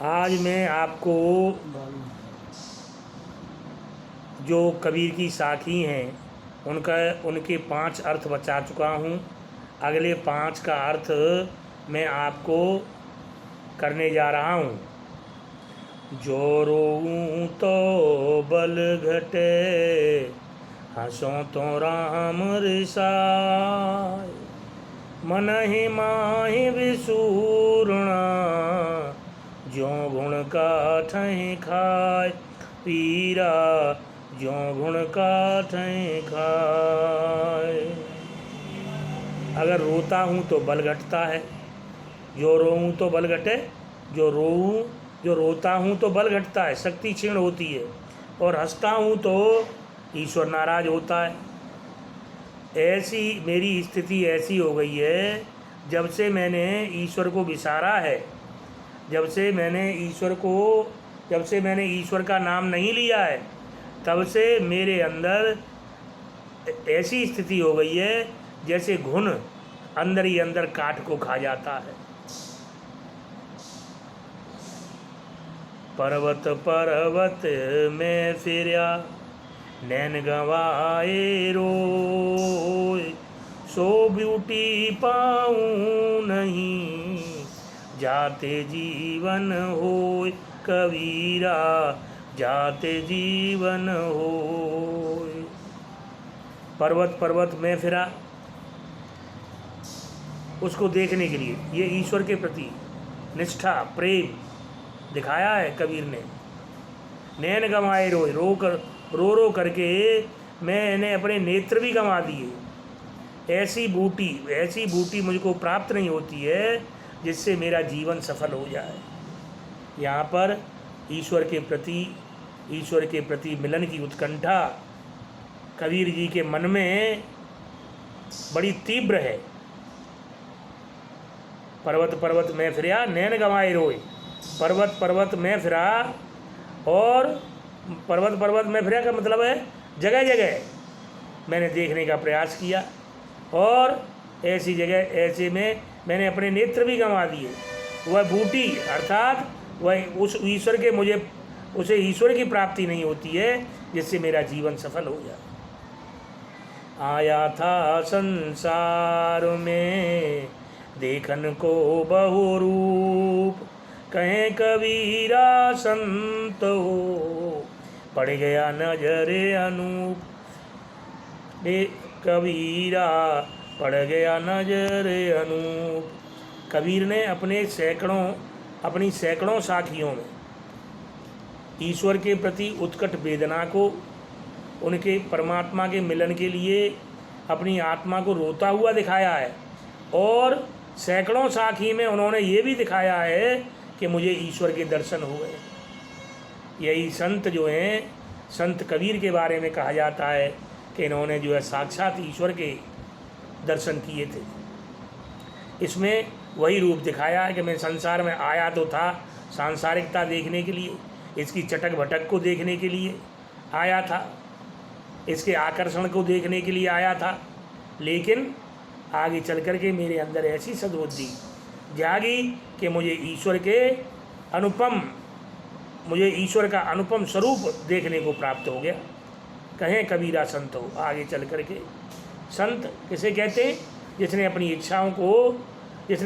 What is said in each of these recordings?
आज मैं आपको जो कबीर की साखी हैं उनके 5 अर्थ बता चुका हूँ। अगले 5 का अर्थ मैं आपको करने जा रहा हूँ। जो रोऊं तो बल घटे, हंसों तो राम रिसाय। मन ही माहि विसूरणा, ज्यों गुण का ठहीं खाय। पीरा ज्यों गुण का ठहीं खाय। अगर रोता हूँ तो बल घटता है। जो रोऊं तो बल घटे, जो रोता हूँ तो बल घटता है, शक्ति क्षीण होती है। और हंसता हूँ तो ईश्वर नाराज होता है। ऐसी मेरी स्थिति ऐसी हो गई है, जब से मैंने ईश्वर को विसारा है, जब से मैंने ईश्वर का नाम नहीं लिया है, तब से मेरे अंदर ऐसी स्थिति हो गई है जैसे घुन अंदर ही अंदर काट को खा जाता है। पर्वत पर्वत में फिरा, नैन गंवाए रोय। सो ब्यूटी पाऊँ नहीं, जाते जीवन होय। कबीरा जाते जीवन होय। पर्वत पर्वत में फिरा, उसको देखने के लिए, ये ईश्वर के प्रति निष्ठा प्रेम दिखाया है कबीर ने। नैन गंवाए रोय, रो रो करके मैंने अपने नेत्र भी गंवा दिए। ऐसी बूटी मुझको प्राप्त नहीं होती है जिससे मेरा जीवन सफल हो जाए। यहाँ पर ईश्वर के प्रति मिलन की उत्कंठा कबीर जी के मन में बड़ी तीव्र है। पर्वत पर्वत में फिरा, नैन गंवाए रोय। पर्वत पर्वत में फिरा, और पर्वत पर्वत में फिरा का मतलब है जगह जगह मैंने देखने का प्रयास किया, और ऐसे में मैंने अपने नेत्र भी गंवा दिए। वह बूटी अर्थात वह उसे ईश्वर की प्राप्ति नहीं होती है जिससे मेरा जीवन सफल हो जाए। आया था संसार में देखन को बहु रूप, कहें कबीरा संत हो, पड़ गया नजरे अनूप। कबीरा पड़ गया नजरे अनूप। कबीर ने अपनी सैकड़ों साखियों में ईश्वर के प्रति उत्कट वेदना को, उनके परमात्मा के मिलन के लिए अपनी आत्मा को रोता हुआ दिखाया है। और सैकड़ों साखी में उन्होंने ये भी दिखाया है कि मुझे ईश्वर के दर्शन हुए। यही संत जो हैं, संत कबीर के बारे में कहा जाता है कि इन्होंने जो है साक्षात ईश्वर के दर्शन किए थे। इसमें वही रूप दिखाया है कि मैं संसार में आया तो था सांसारिकता देखने के लिए, इसकी चटक भटक को देखने के लिए आया था, इसके आकर्षण को देखने के लिए आया था। लेकिन आगे चल कर के मेरे अंदर ऐसी सद्बुद्धि जागी कि मुझे ईश्वर का अनुपम स्वरूप देखने को प्राप्त हो गया। कहें कबीरा संत हो। आगे चल कर के संत किसे कहते हैं? जिसने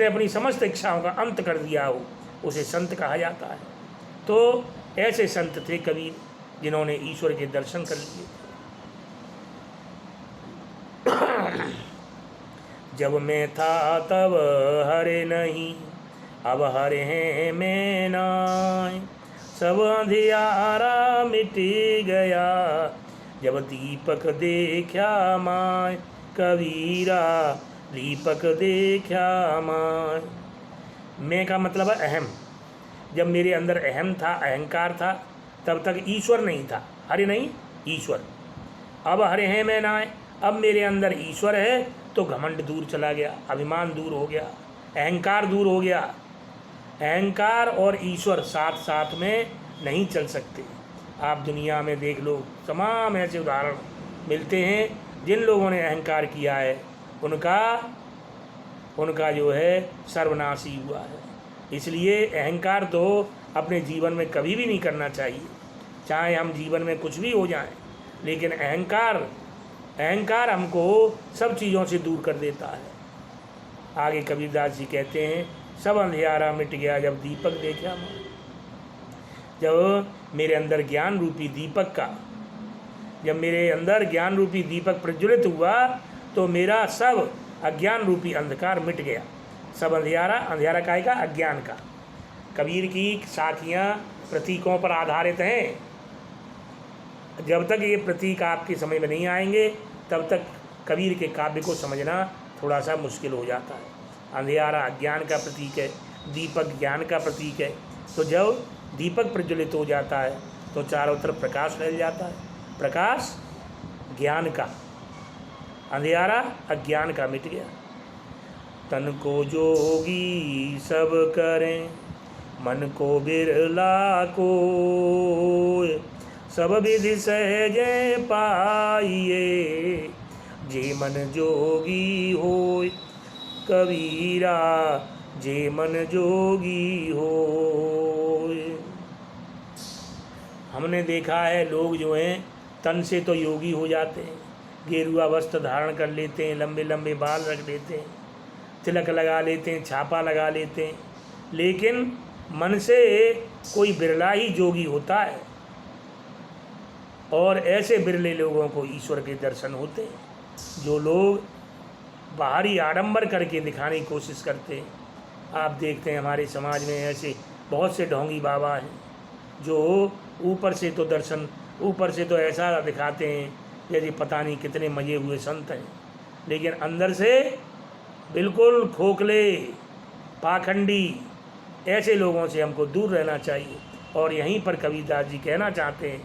अपनी समस्त इच्छाओं का अंत कर दिया हो, उसे संत कहा जाता है। तो ऐसे संत थे कबीर, जिन्होंने ईश्वर के दर्शन कर लिए। जब मैं था तब हरे नहीं, अब हरे हैं मैं नाय। सब अंधियारा मिट गया, जब दीपक देखा माय। कबीरा दीपक देखा माय। मैं का मतलब है अहम। जब मेरे अंदर अहम था, अहंकार था, तब तक ईश्वर नहीं था। हरे नहीं, ईश्वर। अब हरे हैं मैं नाय, अब मेरे अंदर ईश्वर है तो घमंड दूर चला गया, अभिमान दूर हो गया, अहंकार दूर हो गया। अहंकार और ईश्वर साथ साथ में नहीं चल सकते। आप दुनिया में देख लो, तमाम ऐसे उदाहरण मिलते हैं जिन लोगों ने अहंकार किया है, उनका जो है सर्वनाश ही हुआ है। इसलिए अहंकार तो अपने जीवन में कभी भी नहीं करना चाहिए। चाहे हम जीवन में कुछ भी हो जाए, लेकिन अहंकार हमको सब चीज़ों से दूर कर देता है। आगे कबीरदास जी कहते हैं, सब अंधियारा मिट गया जब दीपक देखा मैं। जब मेरे अंदर ज्ञान रूपी दीपक प्रज्वलित हुआ तो मेरा सब अज्ञान रूपी अंधकार मिट गया। सब अंधियारा काहे का? अज्ञान का। कबीर की साखियाँ प्रतीकों पर आधारित हैं। जब तक ये प्रतीक आपके समझ में नहीं आएंगे तब तक कबीर के काव्य को समझना थोड़ा सा मुश्किल हो जाता है। अंधियारा अज्ञान का प्रतीक है, दीपक ज्ञान का प्रतीक है। तो जब दीपक प्रज्वलित हो जाता है तो चारों तरफ प्रकाश फैल जाता है। प्रकाश ज्ञान का, अंधियारा अज्ञान का मिट गया। तन को जोगी सब करें, मन को बिरला को, सब विधि सहजे पाइए, जे मन जोगी होय कबीरा, जे मन जोगी होय। हमने देखा है लोग जो हैं तन से तो योगी हो जाते हैं, गेरुआ वस्त्र धारण कर लेते हैं, लंबे लंबे बाल रख लेते हैं, तिलक लगा लेते हैं, छापा लगा लेते हैं, लेकिन मन से कोई बिरला ही जोगी होता है। और ऐसे बिरले लोगों को ईश्वर के दर्शन होते हैं। जो लोग बाहरी आडंबर करके दिखाने की कोशिश करते हैं, आप देखते हैं हमारे समाज में ऐसे बहुत से ढोंगी बाबा हैं जो ऊपर से तो ऐसा दिखाते हैं जैसे पता नहीं कितने मजे हुए संत हैं, लेकिन अंदर से बिल्कुल खोखले पाखंडी। ऐसे लोगों से हमको दूर रहना चाहिए। और यहीं पर कबीरदास जी कहना चाहते हैं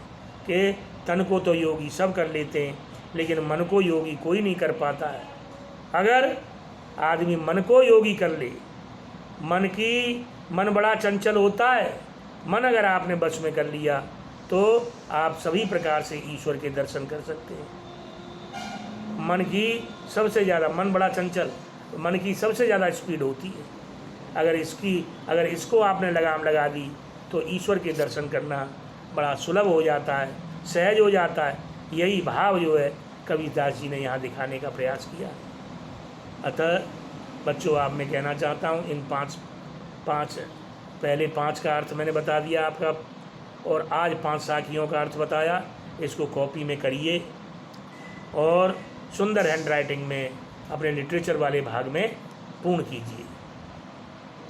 कि तन को तो योगी सब कर लेते हैं, लेकिन मन को योगी कोई नहीं कर पाता है। अगर आदमी मन को योगी कर ले, मन बड़ा चंचल होता है, मन अगर आपने बस में कर लिया तो आप सभी प्रकार से ईश्वर के दर्शन कर सकते हैं। मन बड़ा चंचल, मन की सबसे ज़्यादा स्पीड होती है। अगर इसको आपने लगाम लगा दी तो ईश्वर के दर्शन करना बड़ा सुलभ हो जाता है, सहज हो जाता है। यही भाव जो है कबीरदास जी ने यहाँ दिखाने का प्रयास किया। अतः बच्चों, आप मैं कहना चाहता हूँ इन पहले पाँच का अर्थ मैंने बता दिया आपका, और आज 5 साखियों का अर्थ बताया। इसको कॉपी में करिए और सुंदर हैंडराइटिंग में अपने लिटरेचर वाले भाग में पूर्ण कीजिए।